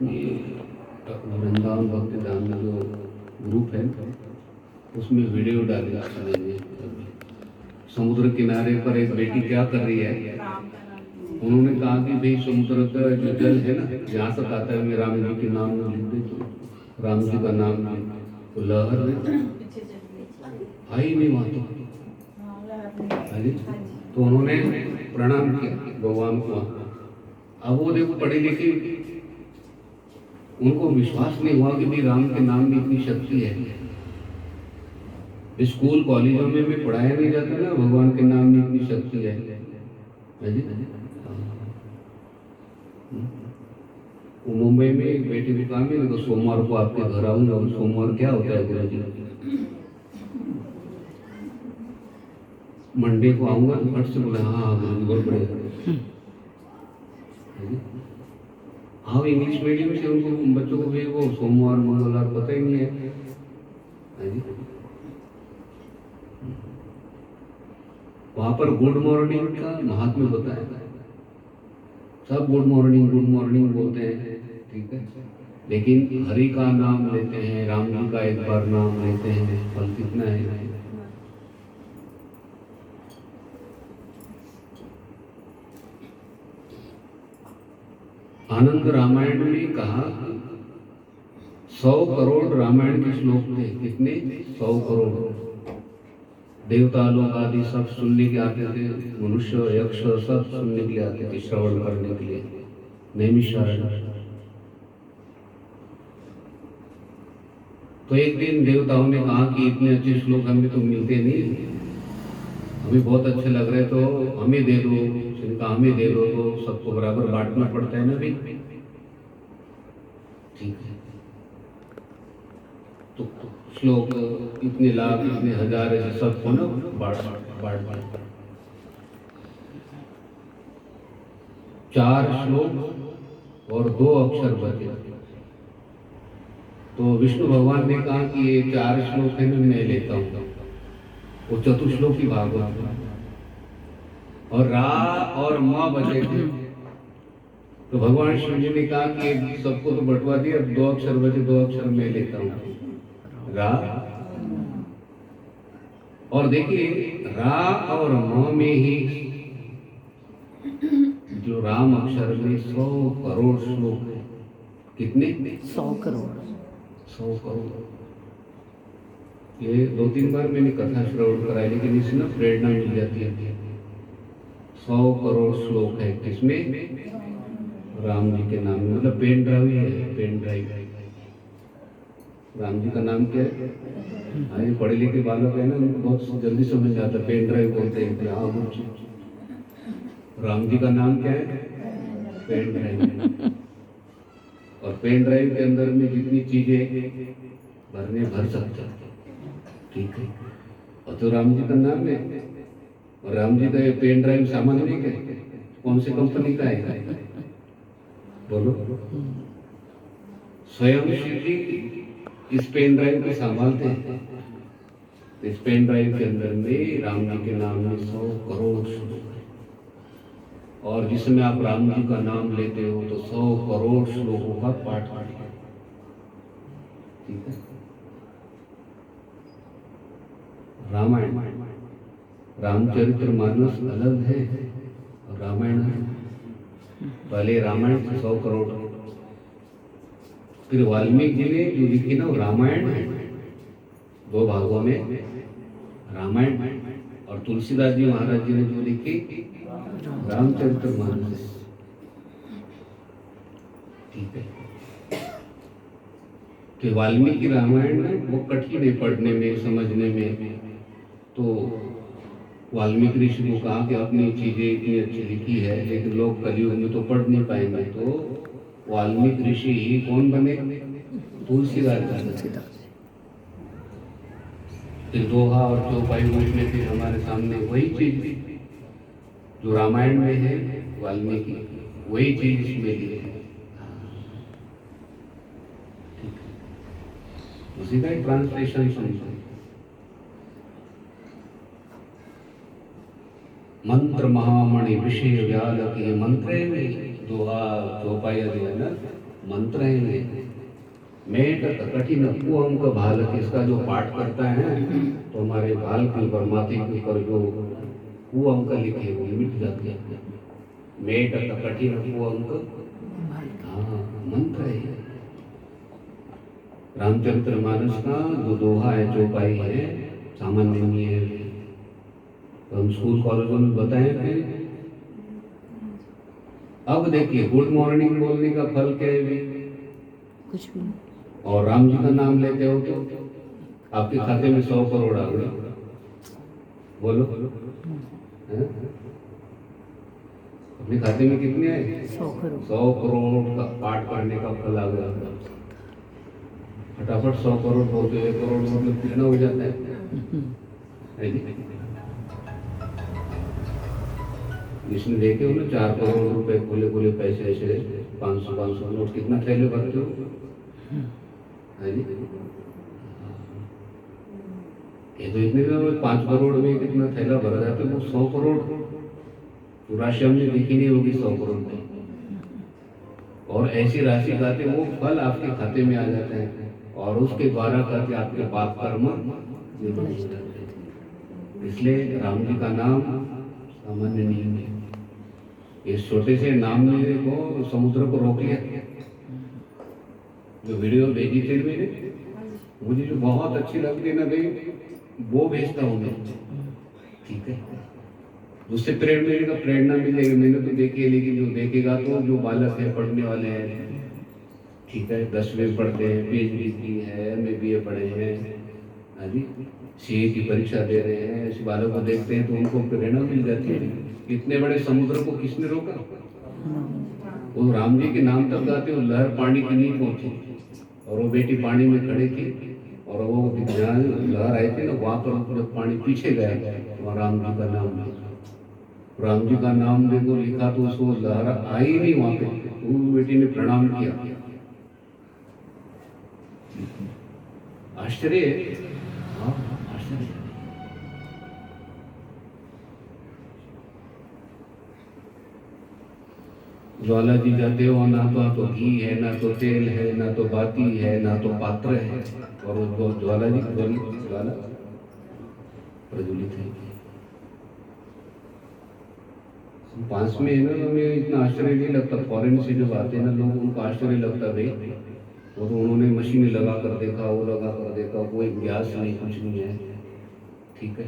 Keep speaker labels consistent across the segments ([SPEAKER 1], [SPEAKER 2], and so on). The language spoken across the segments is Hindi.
[SPEAKER 1] ये वृंदावन भक्ति धाम में जो ग्रुप है उसमें वीडियो डाले सुनेंगे। समुद्र किनारे पर एक बेटी क्या कर रही है, उन्होंने कहा कि भाई समुद्र का जो जल है ना, जहाँ तक आता है मैं राम जी के नाम में लिख देता हूँ, राम जी का नाम तो लहर में आई नहीं वहाँ तो उन्होंने प्रणाम किया भगवान को। अब वो देखो पढ़े लिखे, उनको विश्वास नहीं हुआ कि भाई राम के नाम में इतनी शक्ति है। स्कूल कॉलेजों में भी पढ़ाया नहीं जाता ना भगवान के नाम में इतनी शक्ति है। वो मुंबई में एक बेटी भी काम है तो सोमवार को आपके घर आऊंगा। सोमवार क्या होता है गुरु जी, मंडे को आऊंगा तो फट से बोले हाँ गुरु जी बहुत बढ़िया। हाँ इंग्लिश मीडियम से उनको बच्चों को भी वो सोमवार मंगलवार पता ही नहीं है। वहां पर गुड मॉर्निंग का महात्म्य बताया, सब गुड मॉर्निंग बोलते हैं, ठीक है, लेकिन हरि का नाम लेते हैं, राम जी का एक बार नाम लेते हैं, फल कितना है। आनंद रामायण में कहा 100 करोड़ रामायण के श्लोक थे। कितने? 100 करोड़। देवता लोग आदि सब सुनने के आते थे, मनुष्य यक्ष सब सुनने के लिए आते थे, श्रवण करने के लिए, नैमिषारण्य। तो एक दिन देवताओं ने कहा कि इतने अच्छे श्लोक हमें तो मिलते नहीं, हमें बहुत अच्छे लग रहे तो हमें दे दो। हमें दे दो तो सबको बराबर बांटना पड़ता है ना भाई, ठीक है। तो श्लोक इतने लाख इतने हजार ऐसे सबको ना बांट 4 श्लोक और 2 अक्षर बचे। तो विष्णु भगवान ने कहा कि ये 4 श्लोक है ना मैं लेता हूँ, वो चतुश्लोकी भागवत और रा और माँ बचे थे। तो भगवान शिव जी ने कहा कि सबको तो बंटवा दिया, 2 अक्षर बचे, 2 अक्षर मैं लेता हूँ, रा। और देखिए रा और म में ही जो राम अक्षर में 100 करोड़ श्लोक है। कितने?
[SPEAKER 2] 100 करोड़।
[SPEAKER 1] 100 करोड़। ये 2-3 बार मैंने कथा श्रवण कराई, लेकिन इससे ना प्रेरणा मिल जाती है। 100 करोड़ श्लोक है किसमें? राम जी के नाम में। मतलब पेन ड्राइव है, पेन ड्राइव। राम जी का नाम क्या है? हाँ, पढ़े लिखे बालक है ना, उनको बहुत जल्दी समझ जाता है। पेन ड्राइव बोलते हैं। हाँ, राम जी का नाम क्या है? Pen drive. और पेन ड्राइव के अंदर में जितनी चीजें भरने भर सकते हैं, ठीक है। और तो राम जी का नाम है, और राम जी का ये पेन ड्राइव सामान्य नहीं है, कौन सी कंपनी का है बोलो? स्वयं शिव जी इस पेन ड्राइव को संभालते हैं। इस पेन ड्राइव के अंदर में राम जी के नाम में 100 करोड़ श्लोक है। और जिसमें आप राम जी का नाम लेते हो तो 100 करोड़ श्लोकों का पाठ है, ठीक है। रामायण, रामचरितमानस अलग है और रामायण है। पहले रामायण 100 करोड़, फिर वाल्मीकि जी ने जो लिखी ना रामायण है, 2 भागों में रामायण, और तुलसीदास जी महाराज जी ने जो लिखी रामचरितमानस, ठीक है। तो वाल्मीकि रामायण में वो कठिन है पढ़ने में, समझने में। तो वाल्मीकि ऋषि को कहा कि अपनी चीजें इतनी अच्छी लिखी है, लेकिन लोग कलयुग में तो पढ़ नहीं पाएंगे। तो वाल्मीकि ऋषि ही कौन बने? तुलसीदास। फिर दोहा और चौपाई में फिर हमारे सामने वही चीज जो रामायण में है, वाल्मीकि वही चीज इसमें है, उसी का ट्रांसलेशन समझो। मंत्र महामणि विषय व्याल के मंत्र में दोहा चौपाया जो है ना, मंत्र है ये। मेट कठिन कुअंक भाल, इसका जो पाठ करता है तो हमारे भाल के ऊपर, माथे के ऊपर जो कुअंक लिखे वो मिट जाते हैं। मेट कठिन कुअंक, हाँ मंत्र है। रामचरितमानस का जो दोहा है, चौपाई है, सामान्य नहीं है। तो हम स्कूल कॉलेजों में बताए थे। अब देखिए गुड मॉर्निंग बोलने का फल क्या है?
[SPEAKER 2] कुछ भी नहीं।
[SPEAKER 1] और राम जी का नाम लेते हो तो आपके खाते में 100 करोड़ आ गए। बोलो हैं? अपने खाते में कितने आए?
[SPEAKER 2] 100 करोड़।
[SPEAKER 1] 100 करोड़ का पाठ करने का फल आ गया। फटाफट 100 करोड़ बोलते, 1 करोड़ मतलब कितना हो जाता है जी? जिसने देखे हो ना 4 करोड़ रुपए खुले खुले पैसे, ऐसे 500 नोट, कितना थैले भरते हो है जी? ये तो इतने में 5 करोड़ में कितना थैला भरा जाता है, वो 100 करोड़ तो राशि हमने देखी नहीं होगी 100 करोड़ में। और ऐसी राशि खाते वो फल आपके खाते में आ जाते हैं और उसके द्वारा करके आपके पाप कर्म निर्मल हो जाते हैं। इसलिए राम जी का नाम सामान्य नहीं है। इस छोटे से नाम ने को समुद्र को रोक लिया। जो वीडियो भेजी थी मैंने, मुझे जो बहुत अच्छी लगती है ना भाई, वो भेजता हूँ मैं, ठीक है? उससे प्रेरणा मिलेगी। मैंने तो देखी है, लेकिन जो देखेगा तो जो बालक है, पढ़ने वाले हैं, ठीक है, 10वीं पढ़ते हैं, PhD की है, MA पढ़े हैं, हाँ जी, CA की परीक्षा दे रहे हैं, ऐसे बालक को देखते हैं तो उनको प्रेरणा मिल जाती है। इतने बड़े समुद्र को किसने रोका? वो राम जी के नाम तक गाते, वो लहर पानी की नहीं पहुंची और वो बेटी पानी में खड़ी थी और वो जहाँ लहर आई थी ना, वहां पर जब पानी पीछे गया वहाँ राम जी का नाम लिखा। राम जी का नाम देखो लिखा तो उसको लहर आई नहीं वहां पे, वो बेटी ने प्रणाम किया। आश्चर्य, हाँ आश्चर्य। ज्वाला जी जाते हो, ना तो घी है, ना तो तेल है, ना तो बाती है, ना तो पात्र है, और वो ज्वाला जी ज्वाला प्रज्वलित है। पास में है ना, हमें इतना आश्चर्य नहीं लगता। फॉरेन से जब आते हैं ना लोग, उनको आश्चर्य लगता भाई, वो तो उन्होंने मशीनें लगा कर देखा, वो लगा कर देखा, कोई गैस नहीं, कुछ नहीं है, ठीक है।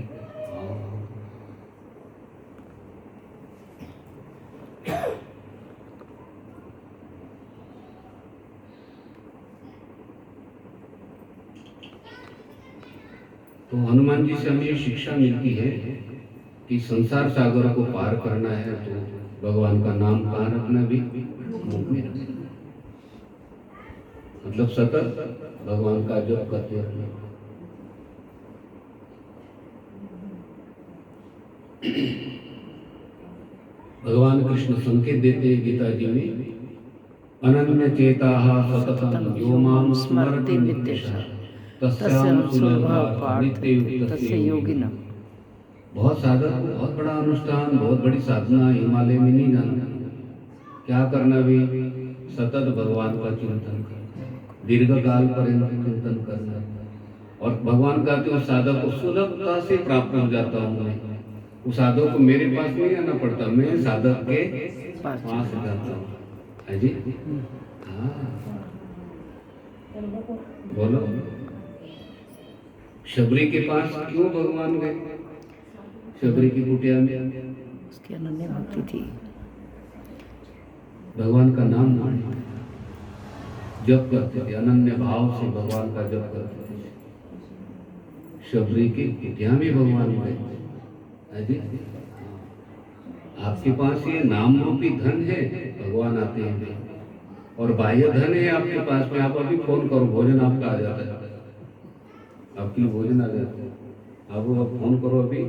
[SPEAKER 1] तो हनुमान जी से हमें शिक्षा मिलती है कि संसार सागर को पार करना है तो भगवान का नाम कहाँ रखना भी, मुंह में रखना, मतलब सतत भगवान का जप करते रहना। भगवान कृष्ण संकेत देते हैं गीता जी में, अनन्य चेताः सततं यो मां स्मरति नित्यशः तस्यां सुलभात् नित्ययुक्तस्य योगिनः। बहुत साधक को बहुत बड़ा अनुष्ठान, बहुत बड़ी साधना हिमालय में नहीं जाना। क्या करना भी, सतत भगवान का चिंतन करना, दीर्घ काल पर्यंत चिंतन करना। और भगवान का तो साधक को सुलभता से प्राप्त हो जाता हूँ मैं। उस साधक को मेरे पास नहीं आना पड़ता, मैं साधक के पास जाता हूँ, है जी? हाँ बोलो, शबरी के पास क्यों भगवान गए? शबरी की कुटिया में
[SPEAKER 2] उसकी अनन्य भक्ति थी,
[SPEAKER 1] भगवान का नाम जप करते थे, अनन्य भाव से भगवान का जप करते थे। शबरी की कुटिया में भगवान गए, है जी? आपके पास ये नाम रूपी धन है, भगवान आते हैं, और बाह्य धन है आपके पास में। आप अभी फोन करो, भोजन आपका आ जाता है, आपके लिए भोजन आ जाता है। आप फोन करो, अभी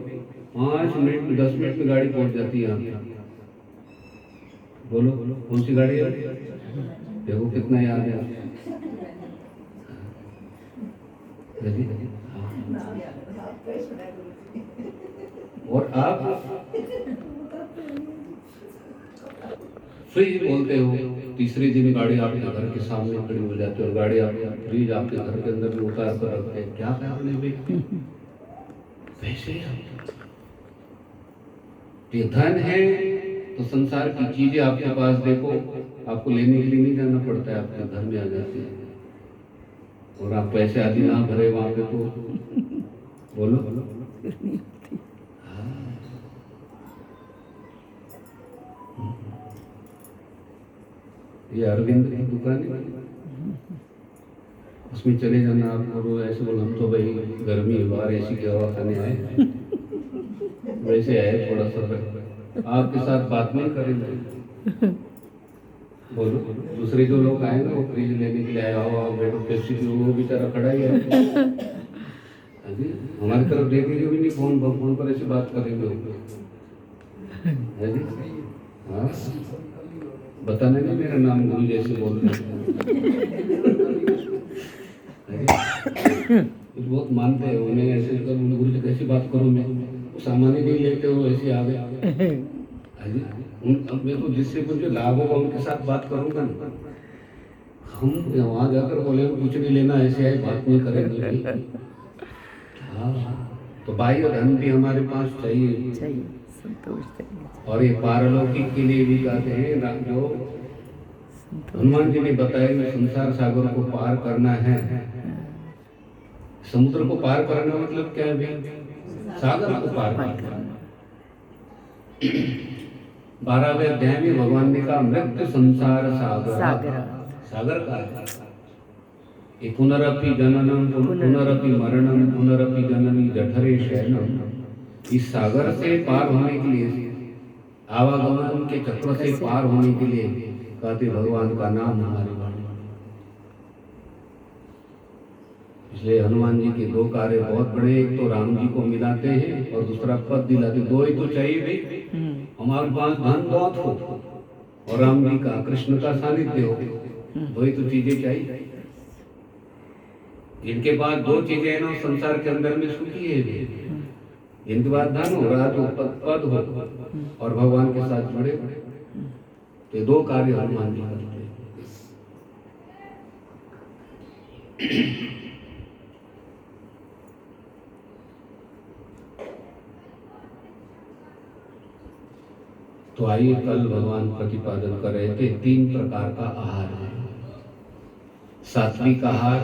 [SPEAKER 1] 5 मिनट में 10 मिनट में गाड़ी पहुंच जाती है यहाँ। बोलो कौन सी गाड़ी है? देखो कितना याद है। और आप फ्रिज बोलते हो, तीसरे दिन गाड़ी आपके घर के सामने खड़ी हो जाती है और गाड़ी आप फ्रिज आपके घर के अंदर में उतार कर रखते हैं, क्या कारण है व्यक्ति? पैसे ये धन है तो संसार की चीजें आपके पास देखो, आपको लेने के लिए नहीं जाना पड़ता है, आपके घर में आ जाती है। और आप पैसे आदि ना भरे वहां पे तो बोलो हाँ। ये अरविंद की दुकान है, उसमें चले जाना आप और ऐसे बोलो हम तो भाई गर्मी है बाहर एसी की हवा खाने आए, वैसे आए थोड़ा सा आपके साथ बात नहीं करेंगे। बोलो दूसरे जो लोग आए ना वो फ्रिज लेने के लिए आया हो बेटो पेप्सी की, वो बेचारा खड़ा ही है अजी हमारी तरफ देखेंगे भी नहीं, फोन पर ऐसे बात करेंगे जी। हाँ बताने ना मेरा नाम गुरु जैसे बोल रहे बहुत मानते हैं उन्हें, ऐसे गुरु जी कैसी बात करूं मैं, सामान्य नहीं लेते हो ऐसे आ गए। अब मैं तो जिससे मुझे लाभ होगा उनके साथ बात करूंगा ना, हम वहां जाकर बोले कुछ नहीं लेना ऐसे आए बात नहीं करेंगे। हाँ तो बाह्य धन भी हमारे पास चाहिए,
[SPEAKER 2] संतोष चाहिए।
[SPEAKER 1] और ये पारलौकिक के लिए भी कहते हैं जो हनुमान जी ने बताया संसार सागर को पार करना है। समुद्र को पार करना मतलब क्या है? सागर को पार करना। 12वें अध्याय में भगवान ने कहा मृत्यु संसार सागर, सागर का है पुनरपि जननम पुनरपि मरणम पुनरपि जननी जठरे शयनम। इस सागर से पार होने के लिए, आवागमन के चक्र से पार होने के लिए कहते भगवान का नाम हमारे वाणी। इसलिए हनुमान जी के दो कार्य बहुत बड़े, एक तो राम जी को मिलाते हैं और दूसरा पद दिलाते, दो ही तो चाहिए भाई, हमारे पास धन बहुत हो और राम जी का कृष्ण का सानिध्य हो, दो ही तो चीजें चाहिए। जिनके पास दो चीजें हैं ना संसार के अंदर में सुखी है, जिनके पास धन हो रहा तो पद हो और भगवान के साथ जुड़े, तो दो कार्य हनुमान जी करते हैं। तो आइए कल भगवान प्रतिपादन कर रहे थे 3 प्रकार का आहार है। सात्विक आहार,